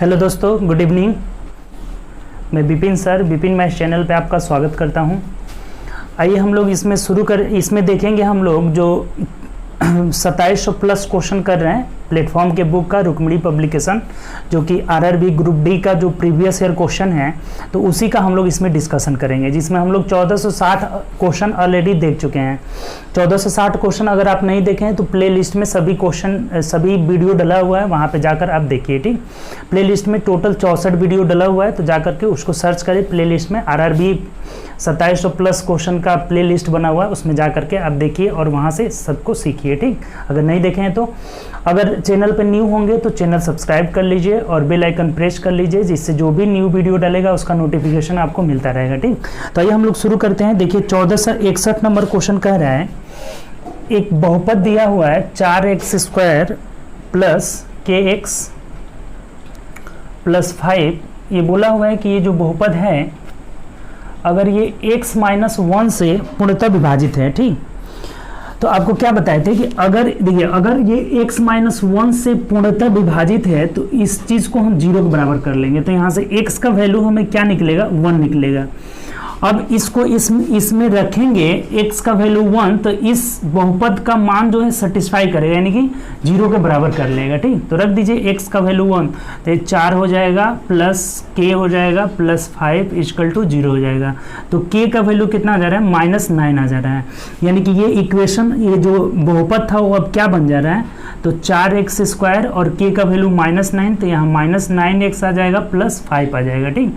Hello दोस्तों, good evening. मैं Vipin sir, Vipin maths channel पे आपका स्वागत करता हूं। आइए हम लोग इसमें देखेंगे हम लोग जो 2700 प्लस क्वेश्चन कर रहे हैं प्लेटफॉर्म के बुक का, रुक्मिणी पब्लिकेशन, जो कि आरआरबी ग्रुप डी का जो प्रीवियस ईयर क्वेश्चन है, तो उसी का हम लोग इसमें डिस्कशन करेंगे, जिसमें हम लोग 1460 क्वेश्चन ऑलरेडी देख चुके हैं। 1460 क्वेश्चन अगर आप नहीं देखे हैं तो प्ले लिस्ट में सभी वीडियो डला हुआ है, वहाँ पे जाकर आप देखिए। ठीक, प्ले लिस्ट में टोटल 64 वीडियो डला हुआ है, तो जाकर के उसको सर्च करें प्ले लिस्ट में। आरआरबी 2700 प्लस क्वेश्चन का प्ले लिस्ट बना हुआ है, उसमें जाकर के आप देखिए और वहाँ से सबको सीखिए। ठीक, अगर नहीं देखे हैं तो अगर चैनल पर न्यू होंगे तो चैनल सब्सक्राइब कर लीजिए और बेल आइकन प्रेस कर लीजिए, जिससे जो भी न्यू वीडियो डालेगा उसका नोटिफिकेशन आपको मिलता रहेगा। ठीक, तो आइए हम लोग शुरू करते हैं। देखिए 1461 नंबर क्वेश्चन कह रहा है, एक बहुपद दिया हुआ है 4x² प्लस kx प्लस 5। ये बोला हुआ है कि ये जो बहुपद है अगर ये x - 1 से पूर्णतः विभाजित है। ठीक, तो आपको क्या बताए थे कि अगर देखिए अगर ये x - 1 से पूर्णतः विभाजित है तो इस चीज को हम 0 के बराबर कर लेंगे, तो यहाँ से x का वैल्यू हमें क्या निकलेगा, 1 निकलेगा। अब इसको इसमें रखेंगे x का वैल्यू 1, तो इस बहुपद का मान जो है सेटिस्फाई करेगा, यानी कि 0 के बराबर कर लेगा। ठीक, तो रख दीजिए x का वैल्यू 1, तो 4 हो जाएगा प्लस k हो जाएगा प्लस 5 = 0 हो जाएगा। तो k का वैल्यू कितना आ जा रहा है, -9 आ जा रहा है, यानी कि ये इक्वेशन, ये जो बहुपद था वो अब क्या बन जा रहा है, तो 4x² और k का वैल्यू -9, तो यहाँ -9x आ जाएगा प्लस 5 आ जाएगा। ठीक,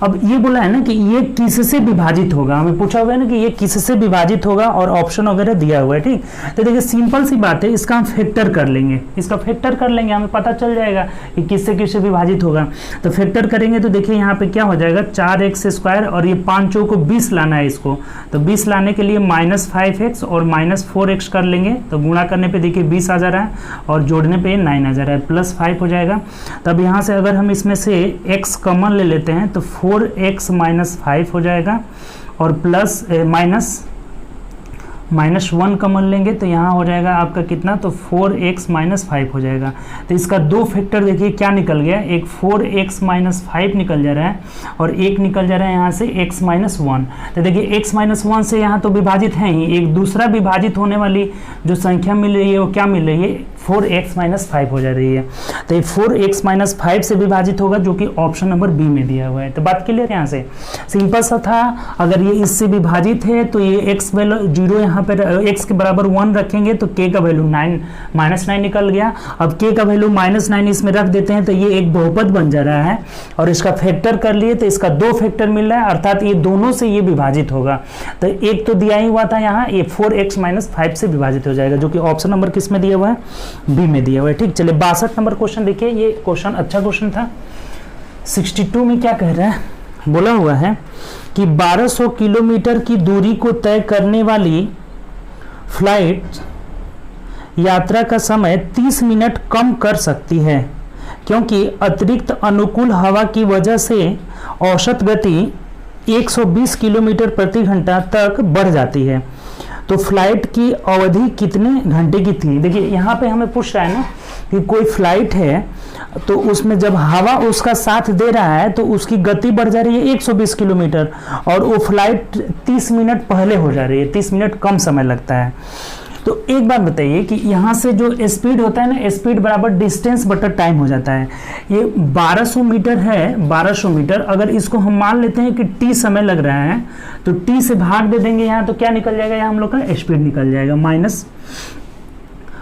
अब ये बोला है ना कि ये किससे विभाजित होगा, हमें पूछा हुआ है ना कि ये किससे विभाजित होगा और ऑप्शन वगैरह दिया हुआ है। ठीक, तो देखिए सिंपल सी बात है, इसका हम फैक्टर कर लेंगे, हमें पता चल जाएगा कि किससे विभाजित होगा। तो फैक्टर करेंगे तो देखिए यहाँ पे क्या हो जाएगा, 4x² और ये 5 को 20 लाना है इसको, तो 20 लाने के लिए -5x और -4x कर लेंगे, तो गुणा करने पे देखिए 20 आ जा रहा है और जोड़ने पे 9 आ जा रहा है, प्लस 5 हो जाएगा। तब यहाँ से अगर हम इसमें से x कॉमन ले लेते हैं तो 4x - 5 हो जाएगा और प्लस -1 कॉमन लेंगे तो यहाँ हो जाएगा आपका कितना, तो 4x - 5 हो जाएगा। तो इसका दो फैक्टर देखिए क्या निकल गया, एक 4x - 5 निकल जा रहा है और एक निकल जा रहा है यहाँ से x - 1। तो देखिए x - 1 से यहाँ तो विभाजित है ही, एक दूसरा विभाजित होने वाली जो संख्या मिल रही है वो क्या मिल रही है, 4x - 5 हो जा रही है। तो ये 4x - 5 से विभाजित होगा, जो कि ऑप्शन नंबर बी में दिया हुआ है। तो बात क्लियर, यहाँ से सिंपल सा था। अगर ये इससे विभाजित है तो ये x वैल्यू 0, यहाँ पर x के बराबर 1 रखेंगे तो k का वैल्यू -9 निकल गया। अब k का वैल्यू -9 इसमें रख देते हैं तो ये एक बहुपद बन जा रहा है और इसका फैक्टर कर लिए तो इसका 2 फैक्टर मिल रहा है, अर्थात ये दोनों से ये विभाजित होगा। तो एक तो दिया ही हुआ था यहाँ, ये 4x - 5 से विभाजित हो जाएगा, जो कि ऑप्शन नंबर किस में दिया हुआ है, बी में दिया हुआ है। ठीक, चलिए 62 नंबर क्वेश्चन देखिए, ये क्वेश्चन अच्छा क्वेश्चन था। 62 में क्या कह रहा है, बोला हुआ है कि 1200 किलोमीटर की दूरी को तय करने वाली फ्लाइट यात्रा का समय 30 मिनट कम कर सकती है, क्योंकि अतिरिक्त अनुकूल हवा की वजह से औसत गति 120 किलोमीटर प्रति घंटा तक बढ़ जाती है। तो फ्लाइट की अवधि कितने घंटे की थी। देखिए यहाँ पे हमें पूछ रहा है ना कि कोई फ्लाइट है तो उसमें जब हवा उसका साथ दे रहा है तो उसकी गति बढ़ जा रही है 120 किलोमीटर और वो फ्लाइट 30 मिनट पहले हो जा रही है, 30 मिनट कम समय लगता है। तो एक बात बताइए कि यहाँ से जो स्पीड होता है ना, स्पीड बराबर डिस्टेंस बटा टाइम हो जाता है। ये 1200 मीटर है, 1200 मीटर अगर इसको हम मान लेते हैं कि t समय लग रहा है तो t से भाग दे देंगे यहाँ, तो क्या निकल जाएगा, यहाँ हम लोग का स्पीड निकल जाएगा माइनस,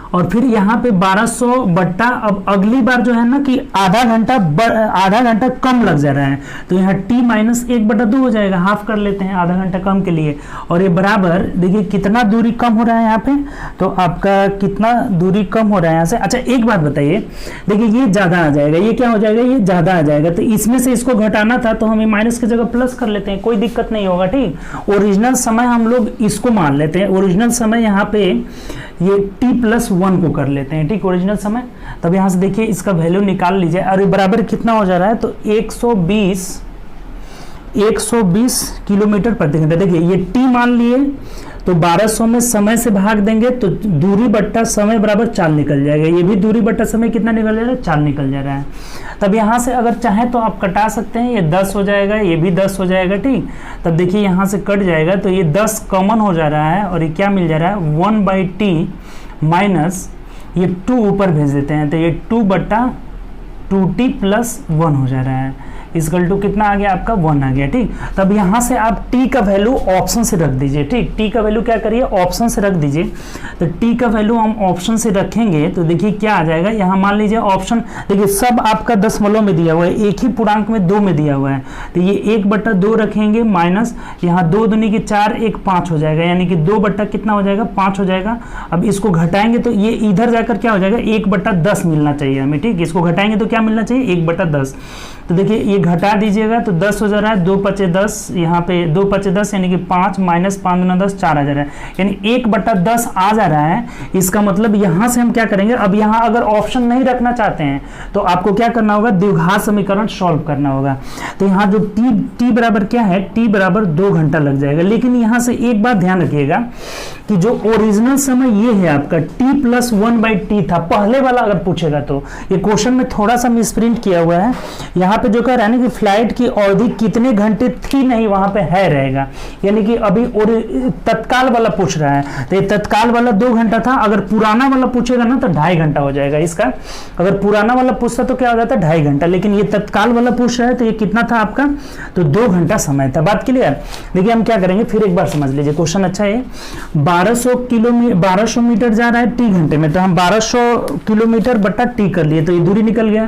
और फिर यहाँ पे 1200 बट्टा, अब अगली बार जो है ना कि आधा घंटा कम लग जा रहा है, तो यहाँ t - 1/2 हो जाएगा, हाफ कर लेते हैं आधा घंटा कम के लिए, और ये बराबर देखिए कितना दूरी कम हो रहा है यहाँ पे, तो आपका कितना दूरी कम हो रहा है यहाँ से। अच्छा एक बात बताइए, देखिए ये ज्यादा आ जाएगा, ये क्या हो जाएगा, ये ज्यादा आ जाएगा, तो इसमें से इसको घटाना था तो हमें माइनस की जगह प्लस कर लेते हैं, कोई दिक्कत नहीं होगा। ठीक, ओरिजिनल समय हम लोग इसको मान लेते हैं, ओरिजिनल समय यहाँ पे ये t+1 को कर लेते हैं। ठीक, ओरिजिनल समय। तब यहाँ से देखिए इसका वैल्यू निकाल लीजिए और ये बराबर कितना हो जा रहा है, तो 120 120 किलोमीटर प्रति घंटा। देखिए ये टी मान लिए तो 1200 में समय से भाग देंगे तो दूरी बट्टा समय बराबर 4 निकल जाएगा। ये भी दूरी बट्टा समय कितना निकल जा रहा है, 4 निकल जा रहा है। तब यहाँ से अगर चाहें तो आप कटा सकते हैं, ये 10 हो जाएगा, ये भी 10 हो जाएगा, ठीक। तब देखिए यहाँ से कट जाएगा तो ये 10 कॉमन हो जा रहा है और ये क्या मिल जा रहा है 1/t माइनस ये 2 ऊपर भेज देते हैं तो ये 2/2t + 1 हो जा रहा है। इसकल टू कितना आ गया आपका 1 आ गया, ठीक। तब यहाँ से आप t का वैल्यू ऑप्शन से रख दीजिए, ठीक। t का वैल्यू क्या करिए ऑप्शन से रख दीजिए। तो t का वैल्यू हम ऑप्शन से रखेंगे तो देखिए क्या आ जाएगा। यहाँ मान लीजिए ऑप्शन देखिए सब आपका दशमलव में दिया हुआ है, एक ही पूर्णांक में 2 में दिया हुआ है तो ये 1/2 रखेंगे माइनस यहाँ 2 दूनी की 4 1 5 हो जाएगा, यानी कि 2 बट्टा कितना हो जाएगा 5 हो जाएगा। अब इसको घटाएंगे तो ये इधर जाकर क्या हो जाएगा 1/10 मिलना चाहिए हमें, ठीक। इसको घटाएंगे तो क्या मिलना चाहिए 1/10। तो देखिए ये घटा दीजिएगा तो 10 हो जा रहा है, 2 × 5 = 10, यहाँ पे 2 × 5 = 10 यानी कि 5 माइनस 5 × 10 4 आ जा रहा है, यानी 1/10 आ जा रहा है। इसका मतलब यहाँ से हम क्या करेंगे, अब यहाँ अगर ऑप्शन नहीं रखना चाहते हैं तो आपको क्या करना होगा द्विघात समीकरण सॉल्व करना होगा। तो यहाँ जो t बराबर क्या है, t बराबर 2 घंटा लग जाएगा। लेकिन यहाँ से एक बात ध्यान रखिएगा कि जो ओरिजिनल समय ये है आपका t + 1/t था पहले वाला, अगर पूछेगा तो ये क्वेश्चन में थोड़ा सा मिसप्रिंट किया हुआ है। यहाँ पे जो कह रहा है ना कि फ्लाइट की अवधि कितने घंटे थी, नहीं वहां पे है रहेगा, यानी कि अभी और तत्काल वाला पूछ रहा है तो ये तत्काल वाला 2 घंटा था। अगर पुराना वाला पूछेगा ना तो 2.5 घंटा हो जाएगा इसका। अगर पुराना वाला पूछता तो क्या हो जाता 2.5 घंटा, लेकिन ये तत्काल वाला पूछ रहा है तो ये कितना था आपका तो 2 घंटा समय था। बात क्लियर। देखिए हम क्या करेंगे फिर एक बार समझ लीजिए, क्वेश्चन अच्छा है। 1200 मीटर जा रहा है t घंटे में, तो हम 1200 किलोमीटर बट्टा t कर लिए तो ये दूरी निकल गया,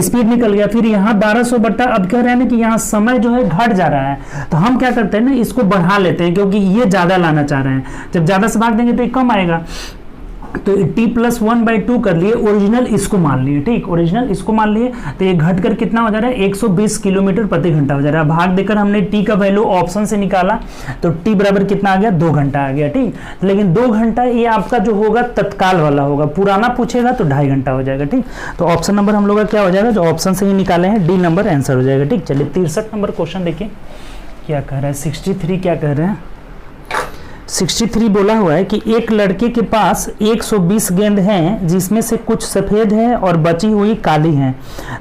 स्पीड निकल गया। फिर यहाँ 1200 बट्टा, अब कह रहे हैं ना कि यहाँ समय जो है घट जा रहा है तो हम क्या करते हैं ना इसको बढ़ा लेते हैं क्योंकि ये ज्यादा लाना चाह रहे हैं। जब ज्यादा से भाग देंगे तो ये कम आएगा, तो t + 1/2 कर लिए, ओरिजिनल इसको मान लिए, ठीक। ओरिजिनल इसको मान लिए तो ये घट कर कितना हो जा रहा है 120 किलोमीटर प्रति घंटा हो जा रहा है। भाग देकर हमने t का वैल्यू ऑप्शन से निकाला तो t बराबर कितना आ गया 2 घंटा आ गया, ठीक। लेकिन 2 घंटा ये आपका जो होगा तत्काल वाला होगा, पुराना पूछेगा तो 2.5 घंटा हो जाएगा, ठीक। तो ऑप्शन नंबर हम लोग का क्या हो जाएगा, जो ऑप्शन से ही निकाले हैं डी नंबर आंसर हो जाएगा, ठीक। चलिए 63 नंबर क्वेश्चन देखिए क्या कह रहा है। 63 क्या कह रहे हैं, 63 बोला हुआ है कि एक लड़के के पास 120 गेंद हैं जिसमें से कुछ सफ़ेद है और बची हुई काली हैं।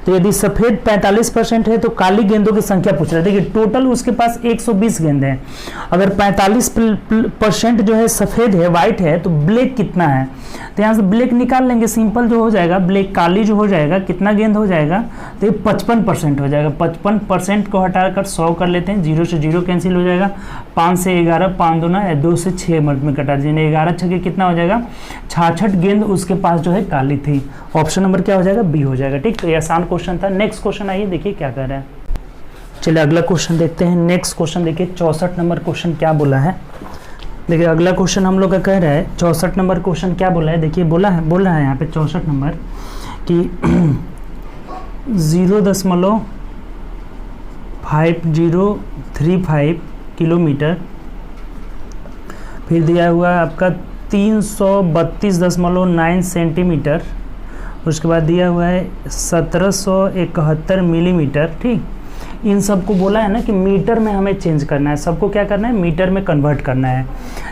तो यदि सफ़ेद 45% है तो काली गेंदों की संख्या पूछ रहा है। देखिए टोटल उसके पास 120 गेंद है, अगर 45% जो है सफ़ेद है वाइट है तो ब्लैक कितना है, तो यहाँ से ब्लैक निकाल लेंगे, सिंपल जो हो जाएगा ब्लैक काली जो हो जाएगा कितना गेंद हो जाएगा तो ये 55% हो जाएगा। 55% को हटाकर 100 कर लेते हैं, 0 से 0 कैंसिल हो जाएगा, 5 से 11 5 दूना 2 से 6 मर्द में कटा दीजिए, 11 छक्के कितना हो जाएगा 66 गेंद उसके पास जो है काली थी। ऑप्शन नंबर क्या हो जाएगा बी हो जाएगा, ठीक। तो ये आसान क्वेश्चन था। नेक्स्ट क्वेश्चन आइए देखिए क्या कर रहा है। चलिए अगला क्वेश्चन देखते हैं। नेक्स्ट क्वेश्चन देखिए 64 नंबर क्वेश्चन क्या बोला है। देखिए अगला क्वेश्चन हम लोग का कह रहा है 64 नंबर क्वेश्चन क्या बोला है। देखिए बोल रहा है यहाँ पे 64 नंबर कि 0.5035 किलोमीटर, फिर दिया हुआ है आपका 332.9 सेंटीमीटर, उसके बाद दिया हुआ है 1771 मिलीमीटर, ठीक। इन सबको बोला है ना कि मीटर में हमें चेंज करना है, सबको क्या करना है मीटर में कन्वर्ट करना है।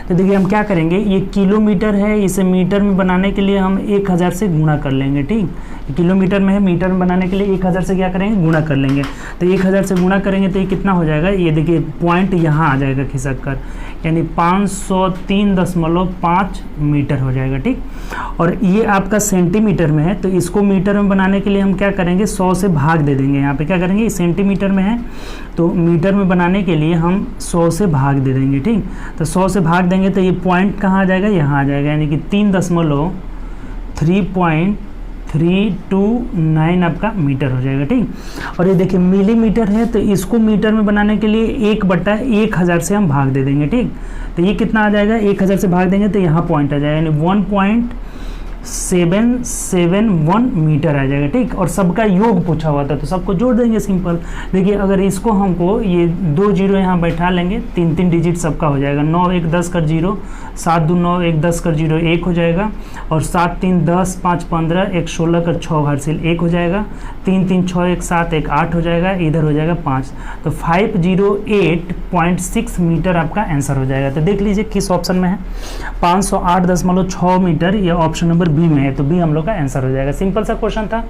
तो देखिए हम क्या करेंगे, ये किलोमीटर है, इसे मीटर में बनाने के लिए हम 1000 से गुणा कर लेंगे, ठीक। किलोमीटर में है, मीटर में बनाने के लिए 1000 से क्या करेंगे गुणा कर लेंगे। तो 1000 से गुणा करेंगे तो ये कितना हो जाएगा, ये देखिए पॉइंट यहाँ आ जाएगा खिसक कर, यानी 503.5 मीटर हो जाएगा, ठीक। और ये आपका सेंटीमीटर में है तो इसको मीटर में बनाने के लिए हम क्या करेंगे 100 से भाग दे देंगे। यहाँ पे क्या करेंगे, सेंटीमीटर में है तो मीटर में बनाने के लिए हम 100 से भाग दे देंगे, ठीक। तो 100 से भाग देंगे तो ये पॉइंट कहाँ आ जाएगा, यहाँ आ जाएगा, यानी कि 3.329 आपका मीटर हो जाएगा, ठीक। और ये देखिए मिलीमीटर है तो इसको मीटर में बनाने के लिए 1/1000 से हम भाग दे देंगे, ठीक। तो ये कितना आ जाएगा 1000 से भाग देंगे तो यहाँ पॉइंट आ जाएगा, यानी 771 मीटर आ जाएगा, ठीक। और सबका योग पूछा हुआ था तो सबको जोड़ देंगे सिंपल। देखिए अगर इसको हमको ये 2 जीरो यहाँ बैठा लेंगे, 3 डिजिट सबका हो जाएगा। 9 1 10 कर 0, 7 2 9 1 10 कर 0 1 हो जाएगा, और 7 3 10 5 15 1 16 कर 6 हासिल 1 हो जाएगा, 3 3 6 1 7 1 8 हो जाएगा, इधर हो जाएगा 5। तो 508.6 मीटर आपका आंसर हो जाएगा। तो देख लीजिए किस ऑप्शन में है, 508.6 मीटर, ये ऑप्शन नंबर बी में है, तो बी हम लोग का आंसर हो जाएगा। सिंपल सा क्वेश्चन था,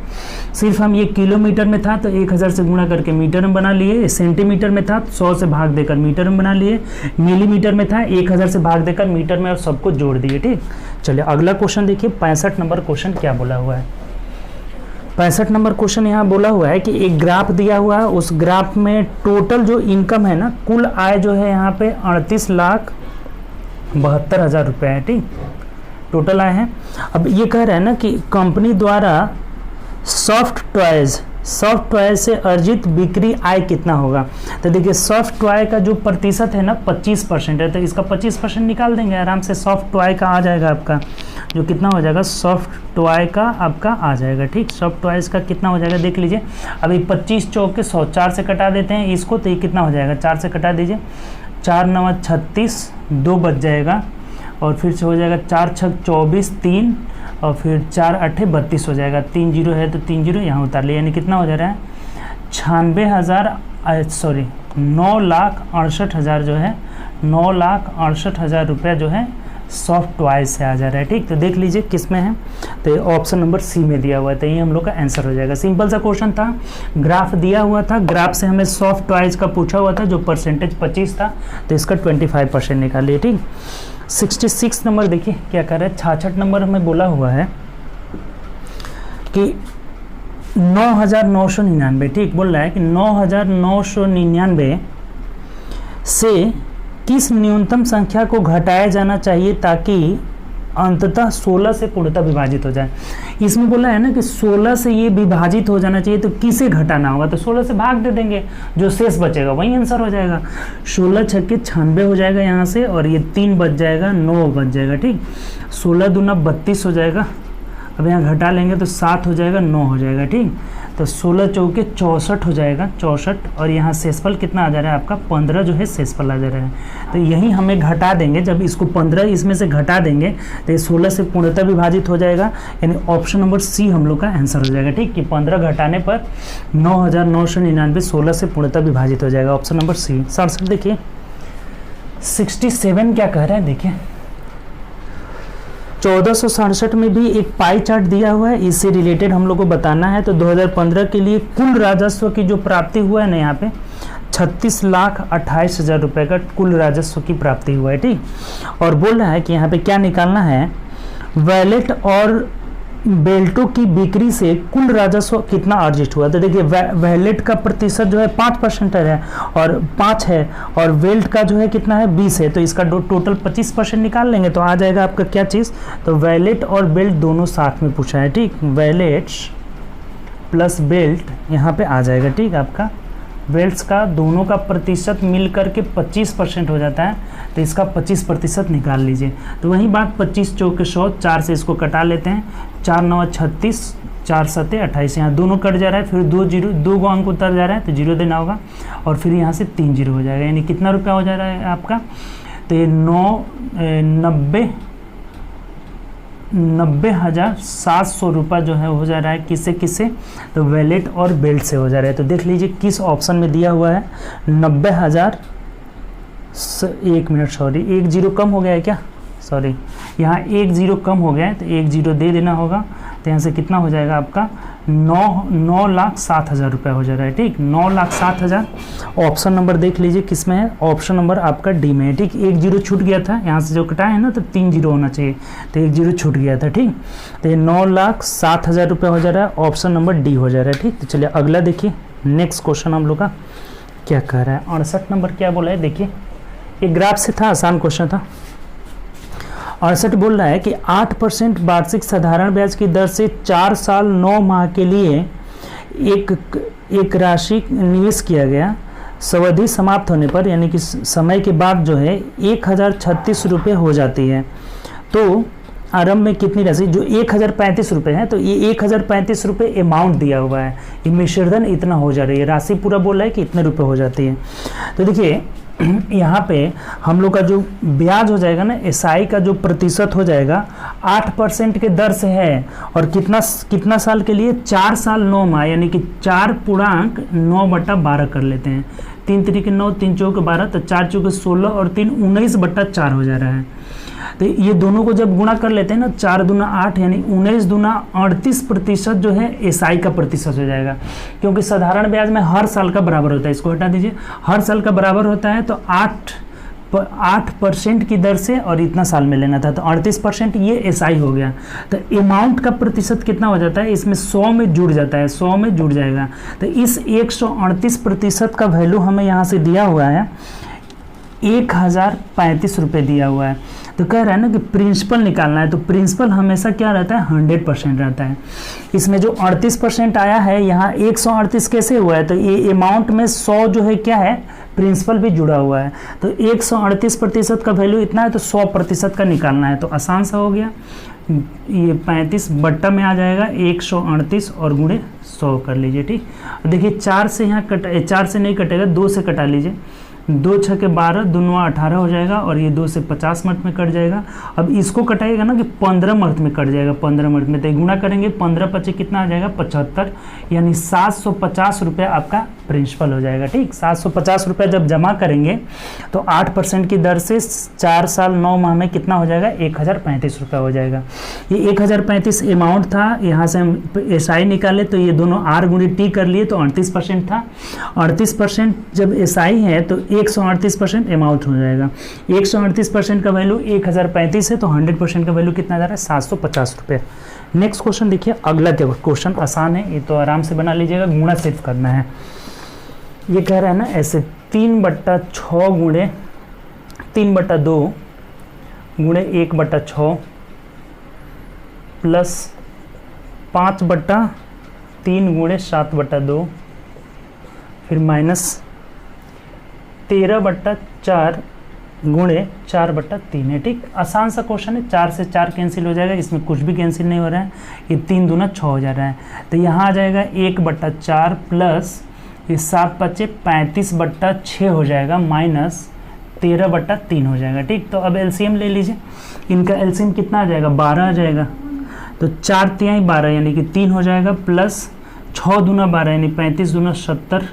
सिर्फ हम ये किलोमीटर में था तो 1000 से गुणा करके मीटर में बना लिए, सेंटीमीटर में था 100 से भाग देकर मीटर में बना लिए, मिलीमीटर में था 1000 से भाग देकर मीटर में, और सबको जोड़ दिए, ठीक। चलिए अगला क्वेश्चन देखिए, 65 नंबर क्वेश्चन क्या बोला हुआ है। 65 नंबर क्वेश्चन यहाँ बोला हुआ है कि एक ग्राफ दिया हुआ है, उस ग्राफ में टोटल जो इनकम है ना, कुल आय जो है यहाँ पे 38,72,000 रुपये है, ठीक, टोटल आय है। अब ये कह रहा है ना कि कंपनी द्वारा सॉफ्ट टॉयज से अर्जित बिक्री आय कितना होगा। तो देखिए सॉफ्ट टॉय का जो प्रतिशत है ना 25% है, तो इसका 25% निकाल देंगे आराम से। सॉफ्ट टॉय का आ जाएगा आपका जो कितना हो जाएगा, सॉफ्ट टॉय का आपका आ जाएगा, ठीक। सॉफ्ट टॉयज का कितना हो जाएगा देख लीजिए। अभी 25 चौके 100, 4 से कटा देते हैं इसको, तो ये कितना हो जाएगा, 4 से कटा दीजिए, 4 9 36, 2 बच जाएगा, और फिर से हो जाएगा 4 6 24, 3, और फिर 4 8 32 हो जाएगा। 3 जीरो है तो 3 जीरो यहाँ उतार लिया, यानी कितना हो जा रहा है, 9,68,000 जो है, 9,68,000 रुपया जो है सॉफ्ट टॉयज से आ जा रहा है, ठीक। तो देख लीजिए किस में है, तो ऑप्शन नंबर सी में दिया हुआ है, तो ये हम लोग का आंसर हो जाएगा। सिंपल सा क्वेश्चन था, ग्राफ दिया हुआ था, ग्राफ से हमें सॉफ्ट टॉयज का पूछा हुआ था, जो परसेंटेज 25 था, तो इसका 25% निकालिए, ठीक। 66 नंबर देखिए क्या कर रहा है, 66 नंबर हमें बोला हुआ है कि 9,999, ठीक, बोल रहा है कि 9,999 से किस न्यूनतम संख्या को घटाया जाना चाहिए ताकि अंततः 16 से पूर्णतः विभाजित हो जाए। इसमें बोला है ना कि 16 से ये विभाजित हो जाना चाहिए, तो किसे घटाना होगा, तो 16 से भाग दे देंगे, जो शेष बचेगा वही आंसर हो जाएगा। 16 छक्के 96 हो जाएगा यहाँ से, और ये 3 बच जाएगा, 9 बच जाएगा, ठीक। 16 दूना 32 हो जाएगा, अब यहाँ घटा लेंगे तो 7 हो जाएगा, 9 हो जाएगा, ठीक। तो 16 चौके 64 हो जाएगा, 64, और यहाँ शेषफल कितना आ जा रहा है आपका, 15 जो है शेषफल आ जा रहा है। तो यही हमें घटा देंगे, जब इसको 15 इसमें से घटा देंगे तो ये 16 से पूर्णतः विभाजित हो जाएगा, यानी ऑप्शन नंबर सी हम लोग का आंसर हो जाएगा, ठीक, कि 15 घटाने पर 9,999 16 से पूर्णतः विभाजित हो जाएगा, ऑप्शन नंबर सी। 67 देखिए, 67 क्या कह रहा है देखिए, 1467 में भी एक पाई चार्ट दिया हुआ है, इससे रिलेटेड हम लोग को बताना है। तो 2015 के लिए कुल राजस्व की जो प्राप्ति हुआ है ना, यहाँ पे 36,28,000 रुपये का कुल राजस्व की प्राप्ति हुआ है, ठीक। और बोल रहा है कि यहाँ पे क्या निकालना है, वैलेट और बेल्टों की बिक्री से कुल राजस्व कितना अर्जित हुआ। तो देखिए वैलेट का प्रतिशत जो है 5% है, और 5 है, और बेल्ट का जो है कितना है 20 है, तो इसका टोटल 25% निकाल लेंगे तो आ जाएगा आपका क्या चीज़, तो वैलेट और बेल्ट दोनों साथ में पूछा है, ठीक। वैलेट्स प्लस बेल्ट यहाँ पे आ जाएगा, ठीक। आपका बेल्ट्स का दोनों का प्रतिशत मिल करके 25% हो जाता है, तो इसका 25% निकाल लीजिए। तो वही बात, 25 चौके 100, 4 से इसको कटा लेते हैं, 4 9 36, 4 7 28, यहाँ दोनों कट जा रहा है, फिर 2 गो अंक उतर जा रहा है तो 0 देना होगा, और फिर यहाँ से 3 0 हो जाएगा, यानी कितना रुपया हो जा रहा है आपका, तो ये 90,700 रुपये जो है हो जा रहा है, किससे किससे, तो वैलेट और बेल्ट से हो जा रहा है। तो देख लीजिए किस ऑप्शन में दिया हुआ है, 90,000, 1 मिनट सॉरी, 1 0 कम हो गया है क्या, सॉरी यहाँ 1 0 कम हो गया है, तो 1 0 दे देना होगा, तो यहाँ से कितना हो जाएगा आपका 9,07,000 रुपये हो जा रहा है, ठीक। 9,07,000, ऑप्शन नंबर देख लीजिए किस में है, ऑप्शन नंबर आपका डी में है, ठीक। 1 0 छूट गया था, यहाँ से जो कटा है ना, तो 3 0 होना चाहिए, तो 1 0 छूट गया था, ठीक। तो ये 9,07,000 रुपये हो जा रहा है, ऑप्शन नंबर डी हो जा रहा है, ठीक। तो चलिए अगला देखिए, नेक्स्ट क्वेश्चन हम लोग का क्या कह रहा है। 68 नंबर क्या बोला है देखिए, एक ग्राफ से था, आसान क्वेश्चन था। 68 बोल रहा है कि 8% वार्षिक साधारण ब्याज की दर से 4 साल 9 माह के लिए एक राशि निवेश किया गया, सावधि समाप्त होने पर यानी कि समय के बाद जो है 1,036 रुपये हो जाती है। तो आरंभ में कितनी राशि, जो 1035 रुपये है, तो ये 1035 रुपये अमाउंट दिया हुआ है, ये मिश्रधन इतना हो जा रही है, राशि पूरा बोला है कि इतने रुपए हो जाती है। तो देखिए यहाँ पे हम लोग का जो ब्याज हो जाएगा ना, एसआई का जो प्रतिशत हो जाएगा 8% के दर से है, और कितना साल के लिए, 4 साल 9 माह, यानी कि 4.9/12 कर लेते हैं। 3 तरीके 9, 3 चौके 12, तो 4 चौके 16 और 3 19/4 हो जा रहा है। तो ये दोनों को जब गुणा कर लेते हैं ना, 4 दूना 8 यानी 19 दूना 38% जो है एसआई का प्रतिशत हो जाएगा, क्योंकि साधारण ब्याज में हर साल का बराबर होता है, इसको हटा दीजिए, हर साल का बराबर होता है, तो 8% की दर से और इतना साल में लेना था, तो 38% ये एसआई हो गया। तो अमाउंट का प्रतिशत कितना हो जाता है, इसमें 100 में जुड़ जाता है, 100 में जुड़ जाएगा। तो इस 138% का वैल्यू हमें यहाँ से दिया हुआ है 1035 रुपये दिया हुआ है। तो कह रहा है ना कि प्रिंसिपल निकालना है, तो प्रिंसिपल हमेशा क्या रहता है, 100% रहता है। इसमें जो 38% आया है, यहाँ 138 कैसे हुआ है, तो ये अमाउंट में 100 जो है क्या है, प्रिंसिपल भी जुड़ा हुआ है। तो 138% का वैल्यू इतना है, तो 100% का निकालना है, तो आसान सा हो गया। ये 35 बट्टा में आ जाएगा 138 और गुणे 100 कर लीजिए, ठीक। देखिए 4 से यहाँ 4 से नहीं कटेगा, 2 से कटा लीजिए, 2 6 के 12, 2 9 18 हो जाएगा, और ये 2 से 50 मिनट में कट जाएगा। अब इसको कटाएगा ना कि 15 मिनट में कट जाएगा, 15 मिनट में, तो गुणा करेंगे 15 25 कितना आ जाएगा, 75, यानी 750 रुपये आपका प्रिंसिपल हो जाएगा, ठीक। 750 रुपये जब जमा करेंगे तो 8% की दर से 4 साल 9 माह में कितना हो जाएगा, 1035 रुपये हो जाएगा। ये 1035 अमाउंट था, यहाँ से हम एसआई निकाले तो ये दोनों आर गुणी टी कर लिए, तो 38% था। 38% जब एसआई है तो 138% अमाउंट हो जाएगा। 138% का वैल्यू 1035 है, तो 100% का वैल्यू कितना जा रहा है, 750 रुपये। नेक्स्ट क्वेश्चन देखिए, अगला क्वेश्चन आसान है, ये तो आराम से बना लीजिएगा, गुणा सिर्फ करना है। ये कह रहा है ना ऐसे 3/6 गुणे 3/2 गुणे 1/6 प्लस 5/3 गुणे 7/2 फिर माइनस 13/4 गुणे 4/3 है, ठीक। आसान सा क्वेश्चन है, 4 से 4 कैंसिल हो जाएगा, इसमें कुछ भी कैंसिल नहीं हो रहा है, ये 3 दूना 6 हो जा रहा है, तो यहाँ आ जाएगा 1/4 प्लस ये 7 5 35/6 हो जाएगा, माइनस 13/3 हो जाएगा, ठीक। तो अब एलसीएम ले लीजिए, इनका एलसीएम कितना आ जाएगा, 12 आ जाएगा, तो 4 तिहाई 12 यानी कि 3 हो जाएगा, प्लस 6 दूना 12 यानी 35 दूना 70,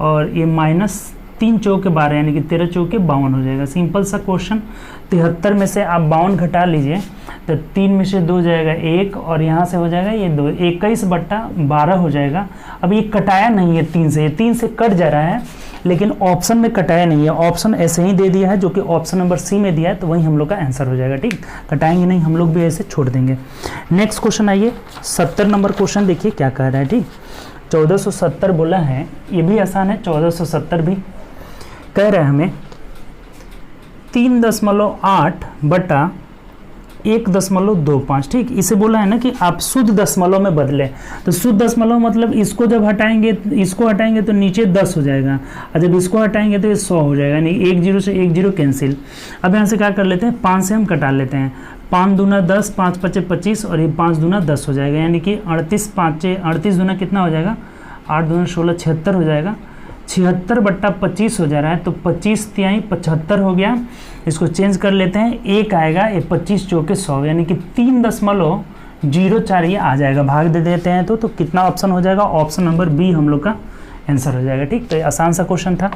और ये माइनस 3 चौके 12 यानी कि 13 चौके 52 हो जाएगा। सिंपल सा क्वेश्चन। 73 में से आप 52 घटा लीजिए, तो 3 में से 2 जाएगा 1, और यहाँ से हो जाएगा ये 2, 21/12 हो जाएगा। अब ये कटाया नहीं है 3 से, ये 3 से कट जा रहा है, लेकिन ऑप्शन में कटाया नहीं है, ऑप्शन ऐसे ही दे दिया है, जो कि ऑप्शन नंबर सी में दिया है, तो वही हम लोग का आंसर हो जाएगा, ठीक। कटाएंगे नहीं, हम लोग भी ऐसे छोड़ देंगे। नेक्स्ट क्वेश्चन आइए, 70 नंबर क्वेश्चन देखिए क्या कह रहा है, ठीक। 1470 बोला है, ये भी आसान है, 1470 भी कह रहा है हमें 3.8 बटा 1.25, ठीक। इसे बोला है ना कि आप शुद्ध दशमलव में बदले, तो शुद्ध दशमलव मतलब इसको जब हटाएंगे, इसको हटाएंगे तो नीचे 10 हो जाएगा, और जब इसको हटाएंगे तो ये 100 हो जाएगा, यानी 1 0 से 1 0 कैंसिल। अब यहाँ से क्या कर लेते हैं, 5 से हम कटा लेते हैं, 5 दूना 10, 5 5 25, और ये 5 दूना 10 हो जाएगा, यानी कि 38 दूना कितना हो जाएगा, 8 दूना 16 76 हो जाएगा, 76/25 हो जा रहा है, तो 25 तिहाई 75 हो गया। इसको चेंज कर लेते हैं, 1 आएगा, ये 25 चौके 100, यानी कि 3.04 ये आ जाएगा, भाग दे देते हैं तो कितना ऑप्शन हो जाएगा, ऑप्शन नंबर बी हम लोग का आंसर हो जाएगा, ठीक। तो ये आसान सा क्वेश्चन था।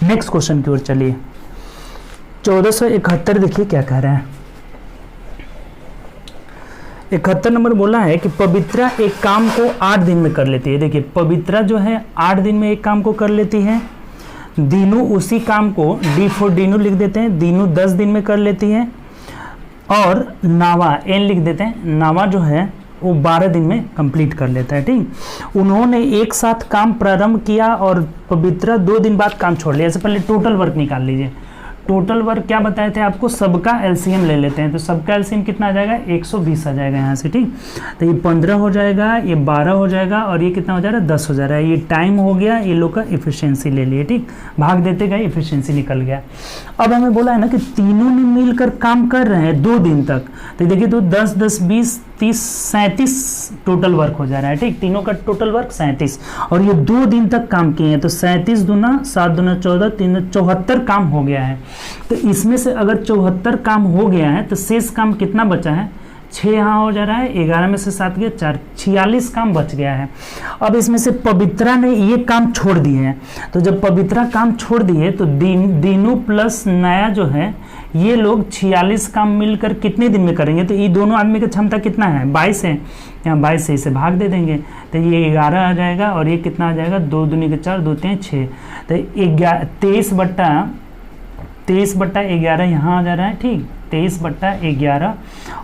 नेक्स्ट क्वेश्चन की ओर चलिए, 1471 देखिए क्या कह रहा है। 71 नंबर बोला है कि पवित्रा एक काम को 8 दिन में कर लेती है। देखिए पवित्रा जो है 8 दिन में एक काम को कर लेती है। दीनू उसी काम को D4 दीनू लिख देते हैं, दीनू 10 दिन में कर लेती है। और नावा एन लिख देते हैं, नावा जो है वो 12 दिन में कंप्लीट कर लेता है, ठीक। उन्होंने एक साथ काम प्रारंभ किया और पवित्रा 2 दिन बाद काम छोड़ लिया। इससे पहले टोटल वर्क निकाल लीजिए, टोटल वर्क क्या बताए थे आपको, सबका एलसीएम ले लेते हैं, तो सबका एलसीएम कितना आ जाएगा 120 आ जाएगा यहाँ से, ठीक। तो ये 15 हो जाएगा, ये 12 हो जाएगा और ये कितना हो जा रहा है 10 हो जा रहा है। ये टाइम हो गया, ये लोग का इफिशियंसी ले लिए, ठीक, भाग देते गए इफिशियंसी निकल गया। अब हमें बोला है ना कि तीनों ने मिलकर काम कर रहे हैं 2 दिन तक, तो देखिए तो 10 10 20 30 37 टोटल वर्क हो जा रहा है, ठीक, तीनों का टोटल वर्क 37 और ये 2 दिन तक काम किए हैं, तो 37 दूना 7 दूना 14 3 74 काम हो गया है। तो इसमें से अगर 74 काम हो गया है तो शेष काम कितना बचा है, 6 यहाँ हो जा रहा है, 11 में से 7 गया 4, 46 काम बच गया है। अब इसमें से पवित्रा ने ये काम छोड़ दिए हैं, तो जब पवित्रा काम छोड़ दिए तो दीनू प्लस नया जो है ये लोग 46 काम मिलकर कितने दिन में करेंगे, तो ये दोनों आदमी की क्षमता कितना है 22 है, यहाँ 22 से इसे भाग दे देंगे तो ये 11 आ जाएगा और ये कितना आ जाएगा 2 दूनी के 4 2 3 6, तो 23/11 यहाँ आ जा रहा है, ठीक, 23/11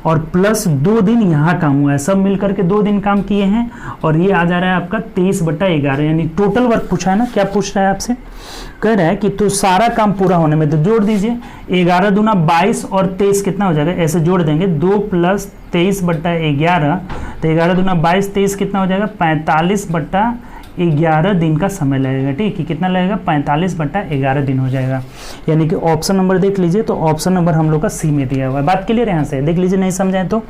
और प्लस 2 दिन यहाँ काम हुआ है, सब मिलकर के 2 दिन काम किए हैं और ये आ जा रहा है आपका 23/11, यानी टोटल वर्क पूछा है ना, क्या पूछ रहा है आपसे, कह रहा है कि तो सारा काम पूरा होने में, तो जोड़ दीजिए 11 दूना 22 और 23 कितना हो जाएगा, ऐसे जोड़ देंगे 2 + 23/11, तो 11 दूना 22 23 कितना हो जाएगा 45/11 दिन का समय लगेगा, ठीक है, कितना लगेगा 45/11 दिन हो जाएगा। यानी कि ऑप्शन नंबर देख लीजिए, तो ऑप्शन नंबर हम लोग का सी में दिया हुआ है। बात क्लियर है यहाँ से, देख लीजिए, नहीं समझाएं तो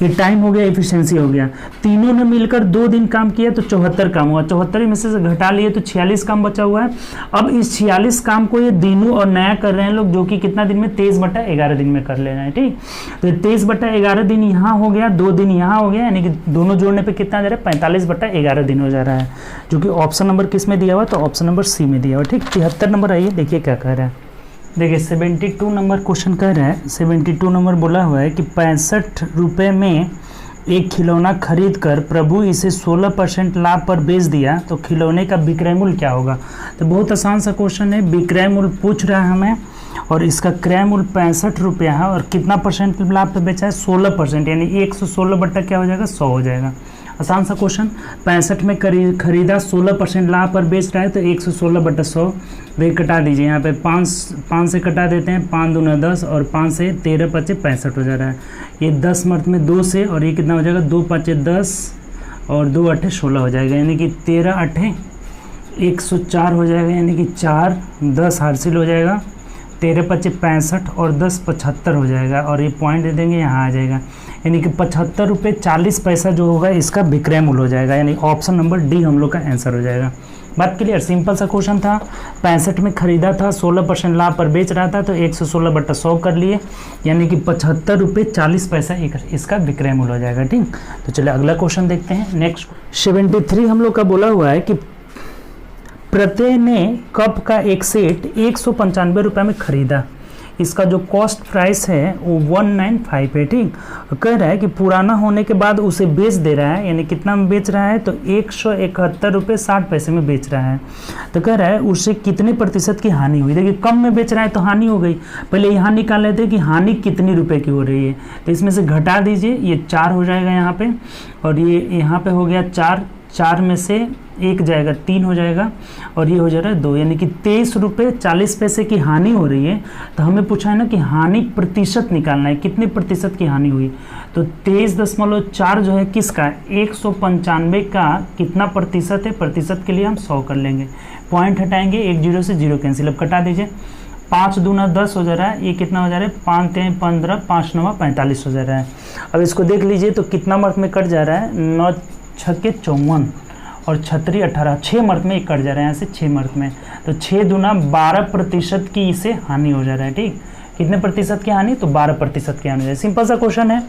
ये टाइम हो गया, एफिशिएंसी हो गया, तीनों ने मिलकर 2 दिन काम किया तो 74 काम हुआ, 74 में से घटा लिए तो 46 काम बचा हुआ है। अब इस 46 काम को ये दीनू और नया कर रहे हैं लोग, जो कि कितना दिन में 23/11 दिन में कर ले रहे हैं, ठीक, तो 23/11 दिन यहाँ हो गया, 2 दिन यहाँ हो गया, यानी कि दोनों जोड़ने पर कितना जा रहा है 45/11 दिन हो जा रहा है, जो कि ऑप्शन नंबर किस में दिया हुआ, तो ऑप्शन नंबर सी में दिया हुआ, ठीक। 73 नंबर आइए, देखिए क्या कह रहा है, देखिए 72 नंबर क्वेश्चन कह रहा है, 72 नंबर बोला हुआ है कि 65 रुपये में एक खिलौना खरीद कर प्रभु इसे 16% लाभ पर बेच दिया, तो खिलौने का विक्रय मूल्य क्या होगा। तो बहुत आसान सा क्वेश्चन है, विक्रय मूल्य पूछ रहा है हमें और इसका क्रय मूल्य 65 रुपया है और कितना परसेंट लाभ पर बेचा है 16%, यानी 116 बट्टा क्या हो जाएगा 100 हो जाएगा। आसान सा क्वेश्चन, 65 में खरीदा 16% लाभ पर बेच रहा है, तो 116/100 वे कटा दीजिए, यहाँ पे 5 से कटा देते हैं, 5 दूना 10 और 5 से 13 × 5 65 हो जा रहा है, ये 10 मर्द में 2 से और ये कितना हो जाएगा 2 × 5 10 और 2 × 8 16 हो जाएगा, यानी कि 13 × 8 104 हो जाएगा, यानी कि 4 10 हासिल हो जाएगा, 13 × 5 65 और 10 75 हो जाएगा और ये पॉइंट दे देंगे, यहाँ आ जाएगा, यानी कि 75 रुपये 40 पैसा जो होगा इसका विक्रय मूल्य हो जाएगा, यानी ऑप्शन नंबर डी हम लोग का आंसर हो जाएगा। बात क्लियर, सिंपल सा क्वेश्चन था, 65 में खरीदा था, 16% लाभ पर बेच रहा था, तो 116/100 कर लिए, यानी कि 75 रुपये 40 पैसा इसका विक्रय मूल्य हो जाएगा, ठीक। तो चलिए अगला क्वेश्चन देखते हैं। नेक्स्ट 73 हम लोग का बोला हुआ है कि प्रत्यय ने कप का एक सेट 195 रुपये में खरीदा, इसका जो कॉस्ट प्राइस है वो 195 है, ठीक। कह रहा है कि पुराना होने के बाद उसे बेच दे रहा है, यानी कितना में बेच रहा है, तो 171 रुपये 60 पैसे में बेच रहा है। तो कह रहा है उससे कितने प्रतिशत की हानि हुई। देखिए कम में बेच रहा है तो हानि हो गई, पहले यहाँ निकाल लेते हैं कि हानि कितनी रुपए की हो रही है, तो इसमें से घटा दीजिए, ये 4 हो जाएगा यहाँ पे और ये यहाँ पे हो गया 4 में से 1 जाएगा 3 हो जाएगा और ये हो जा रहा है 2, यानी कि 23 रुपये 40 पैसे की हानि हो रही है। तो हमें पूछा है ना कि हानि प्रतिशत निकालना है, कितने प्रतिशत की हानि हुई, तो 23.4 जो है किसका 195 का कितना प्रतिशत है, प्रतिशत के लिए हम 100 कर लेंगे, पॉइंट हटाएंगे, 1 0 से 0 कैंसिल, अब कटा दीजिए, 5 दूना 10 हो जा रहा है, ये कितना हो जा रहा है 5 3 15 5 9 45 हो जा रहा है। अब इसको देख लीजिए तो कितना मर्थ में कट जा रहा है, 9 6 के 54 और 36 18, 6 मर्थ में कट जा रहा है यहाँ से 6 मर्थ में, तो 6 दूना 12% की इसे हानि हो जा रहा है, ठीक। कितने प्रतिशत की हानि, तो 12% की हानि हो जाए। सिंपल सा क्वेश्चन है,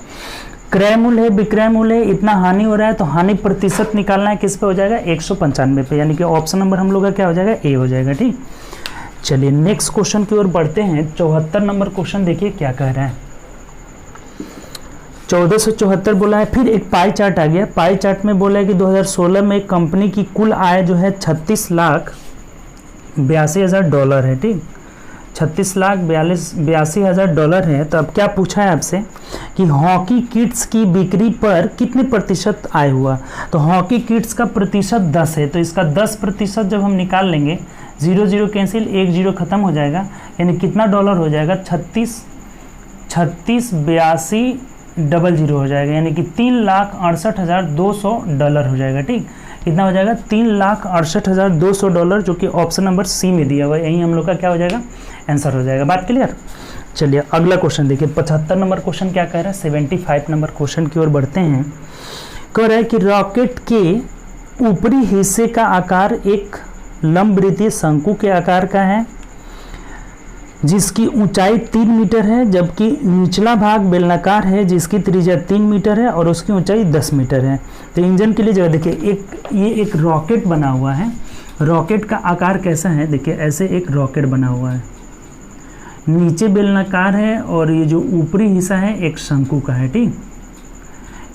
क्रय मूल्य है विक्रय मूल्य है, इतना हानि हो रहा है, तो हानि प्रतिशत निकालना है, किस पे हो जाएगा 195 पे, यानी कि ऑप्शन नंबर हम लोग का क्या हो जाएगा ए हो जाएगा, ठीक। चलिए नेक्स्ट क्वेश्चन की ओर बढ़ते हैं। 74 नंबर क्वेश्चन देखिए क्या कह रहा है, 1474 बोला है, फिर एक पाई चार्ट आ गया। पाई चार्ट में बोला है कि 2016 में कंपनी की कुल आय जो है $36,82,000 है, ठीक। $36,82,000 है। तो अब क्या पूछा है आपसे कि हॉकी किट्स की बिक्री पर कितने प्रतिशत आय हुआ, तो हॉकी किट्स का प्रतिशत 10 है, तो इसका 10% जब हम निकाल लेंगे 0 0 कैंसिल, 1 0 खत्म हो जाएगा, यानी कितना डॉलर हो जाएगा, 36,82,000 हो जाएगा, यानी कि $3,68,200 हो जाएगा। ठीक, कितना हो जाएगा, $3,68,200, जो कि ऑप्शन नंबर सी में दिया हुआ है। यही हम लोग का क्या हो जाएगा, आंसर हो जाएगा। बात क्लियर। चलिए अगला क्वेश्चन देखिए, 75 नंबर क्वेश्चन क्या कह रहा है, 75 नंबर क्वेश्चन की ओर बढ़ते हैं। कह रहा है कि रॉकेट के ऊपरी हिस्से का आकार एक लंबवृत्तीय शंकु के आकार का है, जिसकी ऊंचाई 3 मीटर है, जबकि निचला भाग बेलनाकार है, जिसकी त्रिज्या 3 मीटर है और उसकी ऊंचाई 10 मीटर है। तो इंजन के लिए जगह देखिए, ये एक रॉकेट बना हुआ है। रॉकेट का आकार कैसा है, देखिए ऐसे एक रॉकेट बना हुआ है, नीचे बेलनाकार है और ये जो ऊपरी हिस्सा है एक शंकु का है। ठीक,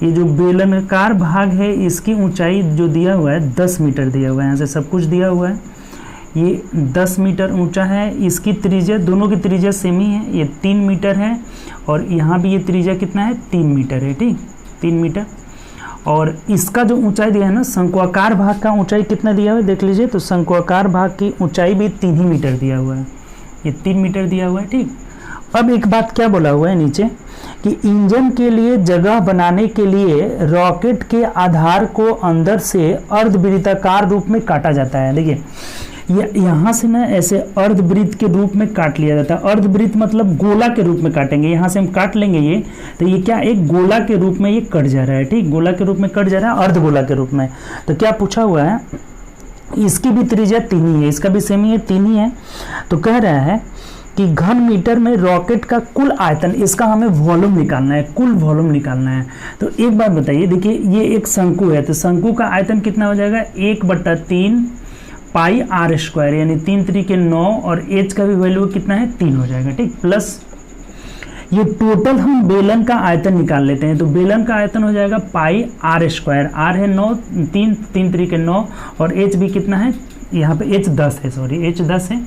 ये जो बेलनाकार भाग है इसकी ऊंचाई जो दिया हुआ है 10 मीटर दिया हुआ है, यहाँ से सब कुछ दिया हुआ है। ये 10 मीटर ऊंचा है, इसकी त्रिज्या, दोनों की त्रिज्या सेम ही है, ये 3 मीटर है और यहाँ भी ये त्रिज्या कितना है, 3 मीटर है। ठीक, 3 मीटर। और इसका जो ऊंचाई दिया है ना, शंक्वाकार भाग का ऊंचाई कितना दिया हुआ है देख लीजिए, तो शंक्वाकार भाग की ऊंचाई भी 3 ही मीटर दिया हुआ है, ये 3 मीटर दिया हुआ है। ठीक, अब एक बात क्या बोला हुआ है नीचे कि इंजन के लिए जगह बनाने के लिए रॉकेट के आधार को अंदर से अर्धवृत्ताकार रूप में काटा जाता है। देखिए यहाँ से ना ऐसे अर्धवृत्त के रूप में काट लिया जाता है। अर्धवृत्त मतलब गोला के रूप में काटेंगे, यहाँ से हम काट लेंगे ये, तो ये क्या एक गोला के रूप में ये कट जा रहा है। ठीक, गोला के रूप में कट जा रहा है, अर्धगोला के रूप में। तो क्या पूछा हुआ है, इसकी भी त्रिज्या 3 ही है, इसका भी सेम ही है, 3 ही है। तो कह रहा है कि घन मीटर में रॉकेट का कुल आयतन, इसका हमें वॉल्यूम निकालना है, कुल वॉल्यूम निकालना है। तो एक बात बताइए, देखिए ये एक शंकु है, तो शंकु का आयतन कितना हो जाएगा, 1/3 पाई आर स्क्वायर, यानी 3 3 के 9 और एच का भी वैल्यू कितना है, 3 हो जाएगा। ठीक, प्लस ये टोटल हम बेलन का आयतन निकाल लेते हैं, तो बेलन का आयतन हो जाएगा पाई आर स्क्वायर, आर है 9, 3 3 के 9 और एच भी कितना है, यहाँ पे एच 10 है, सॉरी एच 10 है।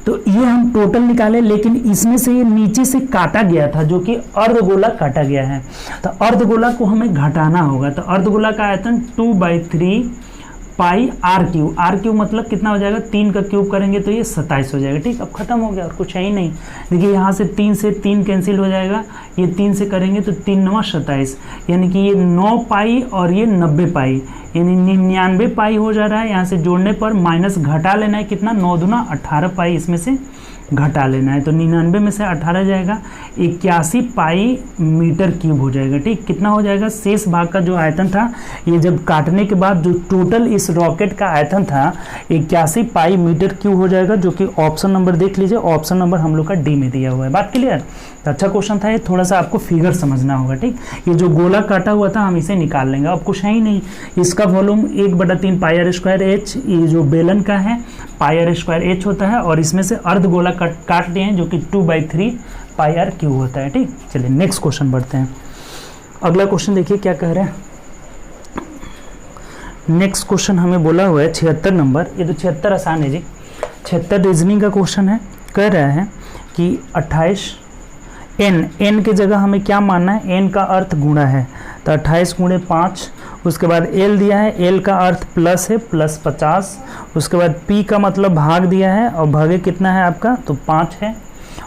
तो ये हम टोटल निकाले, लेकिन इसमें से ये नीचे से काटा गया था, जो कि अर्धगोला काटा गया है, तो अर्धगोला को हमें घटाना होगा। तो अर्धगोला का आयतन 2/3 पाई आर क्यूब मतलब कितना हो जाएगा, 3 का क्यूब करेंगे तो ये 27 हो जाएगा। ठीक, अब खत्म हो गया और कुछ है ही नहीं। देखिए यहाँ से 3 से 3 कैंसिल हो जाएगा, ये 3 से करेंगे तो 3 9 27, यानी कि ये 9 पाई और ये 90 पाई, यानी 99 पाई हो जा रहा है। यहाँ से जोड़ने पर माइनस घटा लेना है, कितना, 9 दूना 18 पाई इसमें से घटा लेना है, तो 99 में से 18 जाएगा, 81 पाई मीटर क्यूब हो जाएगा। ठीक, कितना हो जाएगा, शेष भाग का जो आयतन था, ये जब काटने के बाद जो टोटल इस रॉकेट का आयतन था 81 पाई मीटर क्यूब हो जाएगा, जो कि ऑप्शन नंबर देख लीजिए, ऑप्शन नंबर हम लोग का डी में दिया हुआ है। बात क्लियर। तो अच्छा क्वेश्चन था ये, थोड़ा सा आपको फिगर समझना होगा। ठीक, ये जो गोला काटा हुआ था हम इसे निकाल लेंगे, अब कुछ है ही नहीं। इसका volume 1/3 pi r square h, ये जो बेलन का है पाई आर स्क्वायर एच होता है, और इसमें से अर्धगोला काट लिए हैं, जो कि 2/3 पाई आर क्यूब होता है। ठीक, चलिए नेक्स्ट क्वेश्चन बढ़ते हैं। अगला क्वेश्चन देखिए क्या कह रहे हैं। नेक्स्ट क्वेश्चन हमें बोला हुआ है 76 नंबर, ये तो 76 आसान है जी, 76 रीजनिंग का क्वेश्चन है। कह रहा है कि 28 n के जगह हमें क्या मानना है, n का अर्थ गुणा है, तो 28 × 5, उसके बाद l दिया है, l का अर्थ प्लस है, प्लस 50, उसके बाद p का मतलब भाग दिया है और भागे कितना है आपका, तो 5 है।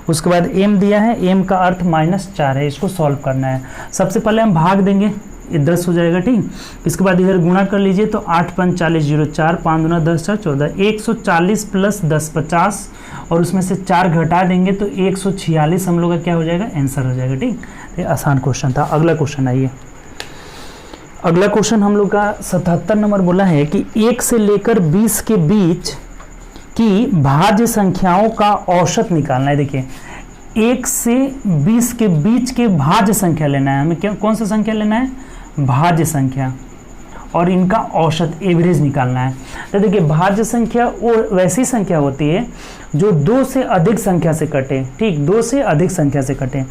उसके बाद m दिया है, m का अर्थ -4 है, इसको सॉल्व करना है। सबसे पहले हम भाग देंगे, ये 10 हो जाएगा। ठीक, इसके बाद इधर गुणा कर लीजिए, तो 8 5 40 0 4 5 दूना 10 4 14, 140 प्लस 10 50, और उसमें से 4 घटा देंगे तो 146 हम लोग का क्या हो जाएगा, आंसर हो जाएगा। ठीक, ये आसान क्वेश्चन था। अगला क्वेश्चन आइए। अगला क्वेश्चन हम लोग का 77 नंबर बोला है कि 1 से लेकर 20 के बीच की भाज्य संख्याओं का औसत निकालना है। देखिए 1 से 20 के बीच के भाज्य संख्या लेना है हमें, क्या कौन सा संख्या लेना है, भाज्य संख्या, और इनका औसत एवरेज निकालना है। तो देखिए भाज्य संख्या वो वैसी संख्या होती है जो 2 से अधिक संख्या से कटे। ठीक, 2 से अधिक संख्या से कटे।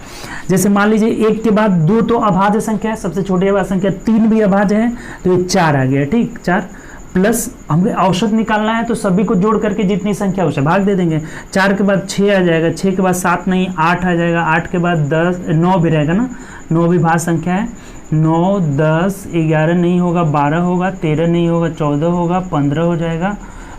जैसे मान लीजिए 1 के बाद 2 तो अभाज्य संख्या है, सबसे छोटी अभाज्य संख्या 3 भी अभाज्य है, तो ये 4 आ गया। ठीक, 4 प्लस हमें औसत निकालना है, तो सभी को जोड़ करके जितनी संख्या उसे भाग दे देंगे। 4 के बाद 6 आ जाएगा, 6 के बाद 7 नहीं 8 आ जाएगा, 8 के बाद 9 भी रहेगा ना, 9 भी भाज्य संख्या है, 9 10 11 नहीं होगा, 12 होगा, 13 नहीं होगा, 14 होगा, 15 हो जाएगा,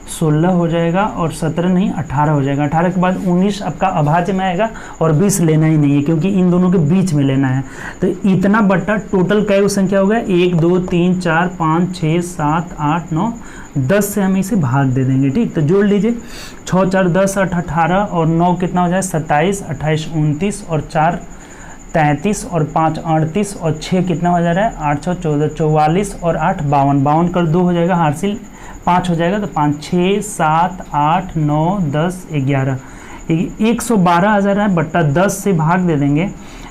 16 हो जाएगा और 17 नहीं 18 हो जाएगा। 18 के बाद 19 आपका अभाज्य में आएगा और 20 लेना ही नहीं है क्योंकि इन दोनों के बीच में लेना है। तो इतना बट्टा टोटल कै संख्या हो गया 1 2 3 4 5 6 7 8 9 10 से हम इसे भाग दे देंगे। ठीक, तो जोड़ लीजिए 6 4 10 8 18 और 9 कितना हो जाए 27 28 29 और 4 33 और 5 38 और 6 कितना हो जा रहा है 8 6 14 44 और 8 52 52 कर 2 हो जाएगा, हासिल 5 हो जाएगा। तो 5 6 7 8 9 10 11 112,000 है, बट्टा 10 से भाग दे देंगे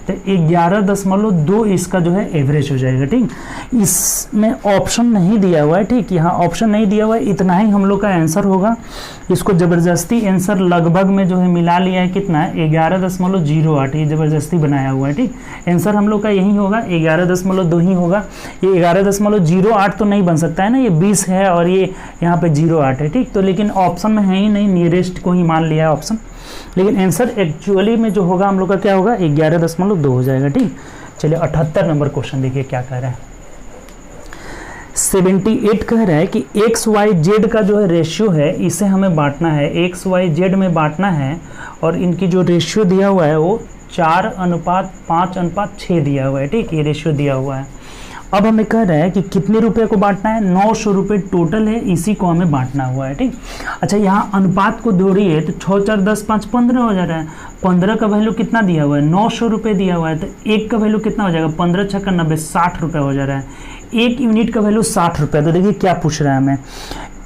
तो 11.2 इसका जो है एवरेज हो जाएगा। ठीक, इसमें ऑप्शन नहीं दिया हुआ है। ठीक, यहाँ ऑप्शन नहीं दिया हुआ है, इतना ही हम लोग का आंसर होगा। इसको ज़बरदस्ती आंसर लगभग में जो है मिला लिया है, कितना है 11.08, ये ज़बरदस्ती बनाया हुआ है। ठीक, आंसर हम लोग का यही होगा 11.2 ही होगा। ये 11.08 तो नहीं बन सकता है ना, ये 20 है और ये यहाँ पे 08 है। ठीक, तो लेकिन ऑप्शन में है ही नहीं, नियरेस्ट को ही मान लिया है ऑप्शन, लेकिन आंसर एक्चुअली में जो होगा हम लोग का क्या होगा 11.2 हो जाएगा। ठीक, चलिए 78 नंबर क्वेश्चन देखिए क्या कह रहा है। 78 कह रहा है कि एक्स वाई जेड का जो है रेशियो है, इसे हमें बांटना है, एक्स वाई जेड में बांटना है और इनकी जो रेशियो दिया हुआ है वो 4:5:6 दिया हुआ है। ठीक, ये रेशियो दिया हुआ है। अब हमें कह रहा है कि कितने रुपए को बांटना है, 900 रुपये टोटल है, इसी को हमें बांटना हुआ है। ठीक, अच्छा यहाँ अनुपात को जोड़िए तो 6 4 10 5 15 हो जा रहा है। 15 का वैल्यू कितना दिया हुआ है 900 रुपये दिया हुआ है, तो 1 का वैल्यू कितना हो जाएगा 15 6 90 60 रुपये हो जा रहा है। 1 यूनिट का वैल्यू 60 रुपये। तो देखिए क्या पूछ रहा है हमें,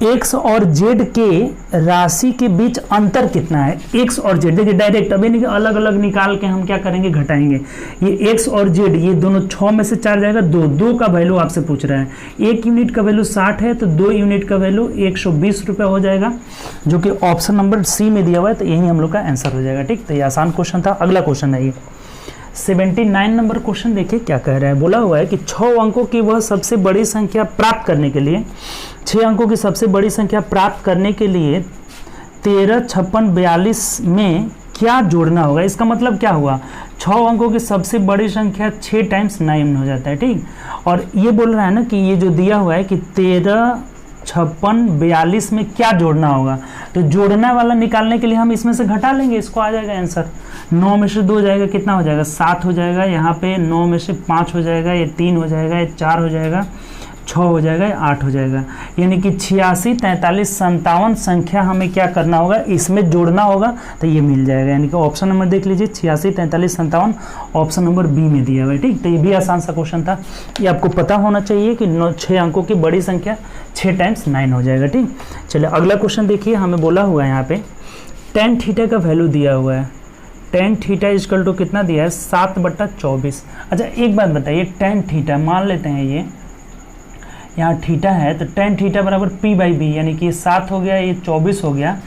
एक्स और जेड के राशि के बीच अंतर कितना है। एक्स और जेड देखिए डायरेक्ट, अभी नहीं अलग अलग निकाल के हम क्या करेंगे घटाएंगे। ये एक्स और जेड ये दोनों 6 में से 4 जाएगा 2 का वैल्यू आपसे पूछ रहा है। 1 यूनिट का वैल्यू 60 है तो 2 यूनिट का वैल्यू 120 रुपये हो जाएगा, जो कि ऑप्शन नंबर सी में दिया हुआ है। तो यही हम लोग का आंसर हो जाएगा। ठीक, तो ये आसान क्वेश्चन था। अगला क्वेश्चन है ये 79 नंबर क्वेश्चन देखिए क्या कह रहा है। बोला हुआ है कि 6 अंकों की वह सबसे बड़ी संख्या प्राप्त करने के लिए 6 अंकों की सबसे बड़ी संख्या प्राप्त करने के लिए 13 56 42 में क्या जोड़ना होगा। इसका मतलब क्या हुआ, 6 अंकों की सबसे बड़ी संख्या 6 टाइम्स 9 हो जाता है। ठीक, और ये बोल रहा है ना कि ये जो दिया हुआ है कि 13 56 42 में क्या जोड़ना होगा, तो जोड़ने वाला निकालने के लिए हम इसमें से घटा लेंगे, इसको आ जाएगा आंसर। 9 में से 2 जाएगा कितना हो जाएगा 7 हो जाएगा, यहाँ पे 9 में से 5 हो जाएगा, ये 3 हो जाएगा, ये 4 हो जाएगा, 6 हो जाएगा, ये 8 हो जाएगा। यानी कि 86 43 57 संख्या हमें क्या करना होगा, इसमें जोड़ना होगा, तो ये मिल जाएगा। यानी कि ऑप्शन नंबर देख लीजिए 86 43 57 ऑप्शन नंबर बी में दिया हुआ है। ठीक, तो ये भी आसान सा क्वेश्चन था। ये आपको पता होना चाहिए कि 6 अंकों की बड़ी संख्या 6 टाइम्स 9 हो जाएगा। ठीक, चलिए अगला क्वेश्चन देखिए। हमें बोला हुआ है यहाँ पे tan थीटा का वैल्यू दिया हुआ है। tan थीटा इक्वल टू कितना दिया है 7/24। अच्छा एक बात बताइए, tan थीटा मान लेते हैं ये यहाँ थीटा है, तो tan थीटा बराबर p/b, यानी कि ये 7 हो गया, ये 24 हो गया।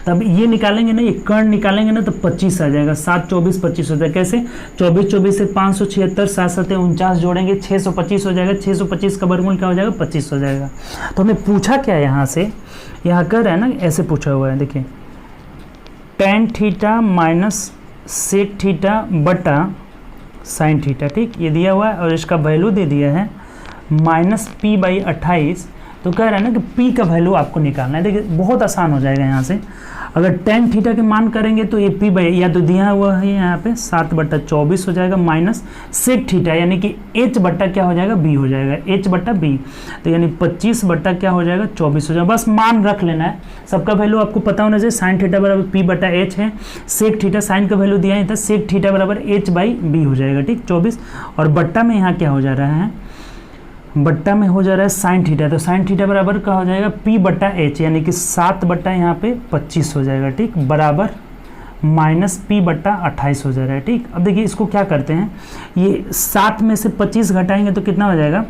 तब ये निकालेंगे ना, ये कर्ण निकालेंगे ना, तो 25 आ जाएगा। 7 24 25 होता है। कैसे 24 24 से 576, 7 7 49 जोड़ेंगे 625 हो जाएगा। 625 का वर्गमूल क्या हो जाएगा 25 हो जाएगा। तो हमें पूछा क्या है यहाँ से, यहाँ कर रहा है ना, ऐसे पूछा हुआ है। देखिए tan theta minus sec theta बटा साइन थीटा। ठीक, ये दिया हुआ है और इसका वैल्यू दे दिया है -p/28। तो कह रहा है ना कि p का वैल्यू आपको निकालना है। देखिए बहुत आसान हो जाएगा यहाँ से। अगर tan थीटा के मान करेंगे तो ये p या तो दिया हुआ है यहाँ पे 7/24 हो जाएगा, माइनस सेक थीटा यानी कि h बट्टा क्या हो जाएगा b हो जाएगा, h/b। तो यानी 25 बट्टा क्या हो जाएगा 24 हो जाएगा। बस मान रख लेना है, सबका वैल्यू आपको पता होना चाहिए। साइन थीटा बराबर p/h है, सेक थीटा साइन का वैल्यू दिया है था, सेक थीटा बराबर h/b हो जाएगा। ठीक, 24 और बट्टा में यहाँ क्या हो जा रहा है, बट्टा में हो जा रहा है साइन थीटा। तो साइन थीटा बराबर क्या हो जाएगा p/h, यानी कि 7 बट्टा यहाँ पे 25 हो जाएगा। ठीक, बराबर -p/28 हो जा रहा है। ठीक, अब देखिए इसको क्या करते हैं, ये 7 में से 25 घटाएंगे तो कितना हो जाएगा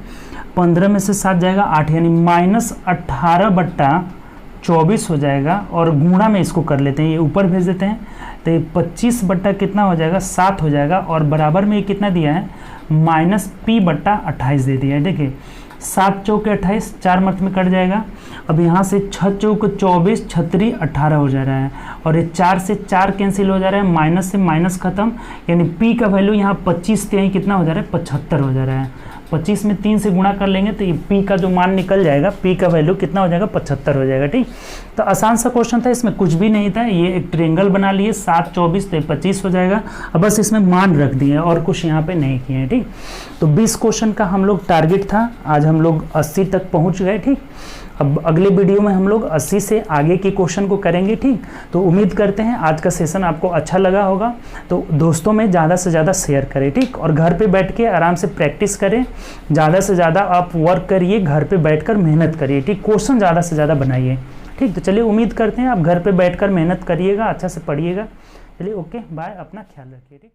15 में से 7 जाएगा 8, यानी -18/24 हो जाएगा। और गुणा में इसको कर लेते हैं, ये ऊपर भेज देते हैं, तो ये 25 बट्टा कितना हो जाएगा 7 हो जाएगा। और बराबर में ये कितना दिया है -p/28 दे दिया है। देखिए 7 चौके 28, 4 मत में कट जाएगा। अब यहाँ से 6 चौके 24, 36 18 हो जा रहा है। और ये 4 से 4 कैंसिल हो जा रहा है, माइनस से माइनस खत्म, यानी p का वैल्यू यहाँ 25 से यहीं कितना हो जा रहा है 75 हो जा रहा है। 25 में 3 से गुणा कर लेंगे तो ये पी का जो मान निकल जाएगा, पी का वैल्यू कितना हो जाएगा, 75 हो जाएगा। ठीक, तो आसान सा क्वेश्चन था, इसमें कुछ भी नहीं था, ये एक ट्रायंगल बना लिए 7 24 तो 25 हो जाएगा। अब बस इसमें मान रख दिए और कुछ यहाँ पे नहीं किए हैं। ठीक, तो 20 क्वेश्चन का हम लोग टारगेट था, आज हम लोग 80 तक पहुँच गए। ठीक, अब अगले वीडियो में हम लोग 80 से आगे के क्वेश्चन को करेंगे। ठीक, तो उम्मीद करते हैं आज का सेशन आपको अच्छा लगा होगा, तो दोस्तों में ज़्यादा से ज़्यादा शेयर करें। ठीक, और घर पे बैठ के आराम से प्रैक्टिस करें, ज़्यादा से ज़्यादा आप वर्क करिए, घर पे बैठकर मेहनत करिए। ठीक, क्वेश्चन ज़्यादा से ज़्यादा बनाइए। ठीक, तो चलिए उम्मीद करते हैं आप घर पर बैठ कर मेहनत करिएगा, अच्छा से पढ़िएगा। चलिए ओके बाय, अपना ख्याल रखिए। ठीक।